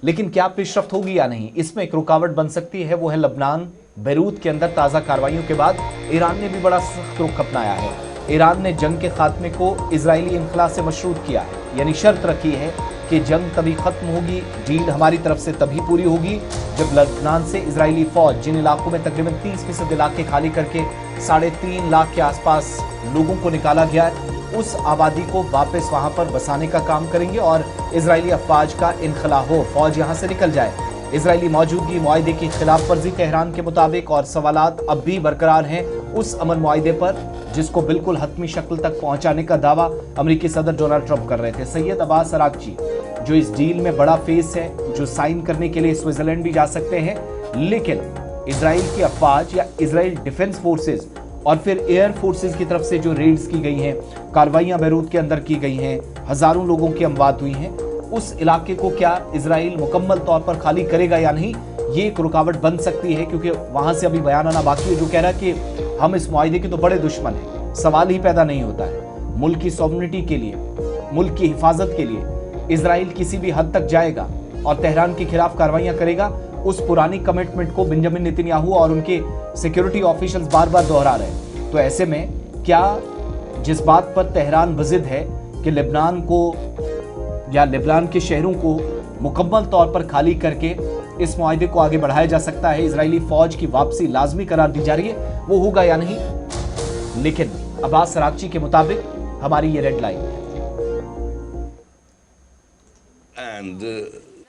لیکن کیا پیشرفت ہوگی یا نہیں، اس میں ایک رکاوٹ بن سکتی ہے، وہ ہے لبنان۔ بیروت کے اندر تازہ کارروائیوں کے بعد ایران نے بھی بڑا سخت رخ اپنایا ہے۔ ایران نے جنگ کے خاتمے کو اسرائیلی انخلاء سے مشروط کیا ہے، یعنی شرط رکھی ہے کہ جنگ تبھی ختم ہوگی، ڈیل ہماری طرف سے تبھی پوری ہوگی جب لبنان سے اسرائیلی فوج جن علاقوں میں تقریباً 30% علاقے خالی کر کے 3.5 لاکھ کے آس پاس لوگوں کو نکالا گیا ہے، اس آبادی کو واپس وہاں پر بسانے کا کام کریں گے اور اسرائیلی افواج کا انخلاء ہو، فوج یہاں سے نکل جائے۔ اسرائیلی موجودگی معاہدے کی خلاف ورزی تہران کے مطابق، اور سوالات اب بھی برقرار ہیں اس امن معاہدے پر جس کو بالکل حتمی شکل تک پہنچانے کا دعویٰ امریکی صدر ڈونلڈ ٹرمپ کر رہے تھے۔ سید عباس اراغچی جو اس ڈیل میں بڑا فیس ہے، جو سائن کرنے کے لیے سوئٹزرلینڈ بھی جا سکتے ہیں، لیکن اسرائیل کی افواج یا اسرائیل ڈیفنس فورسز اور پھر ایئر فورسز کی طرف سے جو ریڈز کی گئی ہیں، کارروائیاں بیروت کے اندر کی گئی ہیں، ہزاروں لوگوں کی اموات ہوئی ہیں، اس علاقے کو کیا اسرائیل مکمل طور پر خالی کرے گا یا نہیں، یہ ایک رکاوٹ بن سکتی ہے، کیونکہ وہاں سے ابھی بیان آنا باقی ہے جو کہہ رہا ہے کہ ہم اس معاہدے کے تو بڑے دشمن ہیں، سوال ہی پیدا نہیں ہوتا ہے۔ ملک کی سوورنٹی کے لیے، ملک کی حفاظت کے لیے اسرائیل کسی بھی حد تک جائے گا اور تہران کے خلاف کارروائیاں کرے گا، اس پرانی کمٹمنٹ کو بنجامن نیتن یاہو اور ان کے سیکیورٹی آفیشلز بار بار دہرا رہے ہیں۔ تو ایسے میں کیا جس بات پر تہران بضد ہے کہ لبنان کو یا لبنان کے شہروں کو مکمل طور پر خالی کر کے اس معاہدے کو آگے بڑھایا جا سکتا ہے، اسرائیلی فوج کی واپسی لازمی قرار دی جا رہی ہے، وہ ہوگا یا نہیں؟ لیکن عباس اراغچی کے مطابق ہماری یہ ریڈ لائن ہے۔ And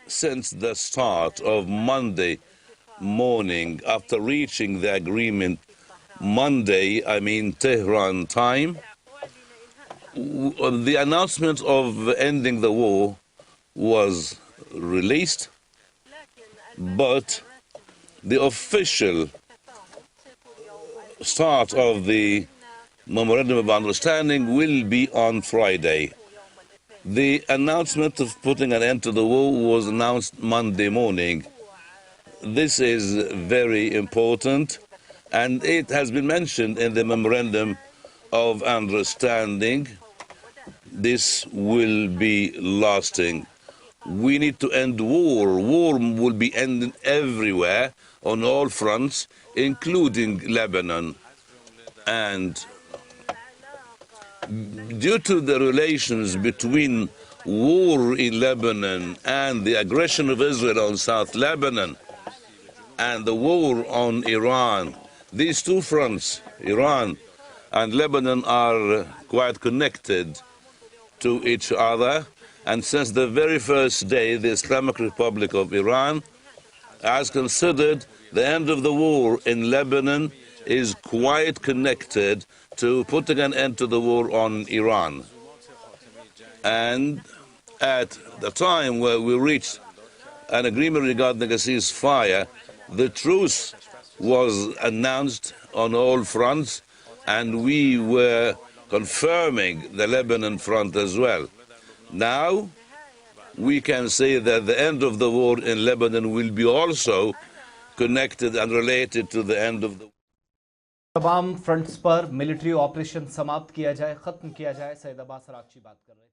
since the start of Monday morning, after reaching the agreement Monday, I mean Tehran time, the announcement of ending the war was released, but the official start of the Memorandum of Understanding will be on Friday. The announcement of putting an end to the war was announced Monday morning. This is very important, and it has been mentioned in the Memorandum of Understanding. This will be lasting. We need to end war. War will be ending everywhere, on all fronts, including Lebanon. And due to the relations between war in Lebanon and the aggression of Israel on South Lebanon and the war on Iran, these two fronts, Iran and Lebanon, are quite connected to each other. And since the very first day, the Islamic Republic of Iran has considered the end of the war in Lebanon is quite connected to putting an end to the war on Iran. And at the time where we reached an agreement regarding a ceasefire, the truce was announced on all fronts, and we were confirming the Lebanon front as well. Now we can say that the end of the war in Lebanon will be also connected and related to the end of the war. تمام fronts پر military operation سماپت کیا جائے، ختم کیا جائے۔ سید عباس اراغچی بات کر رہے ہیں۔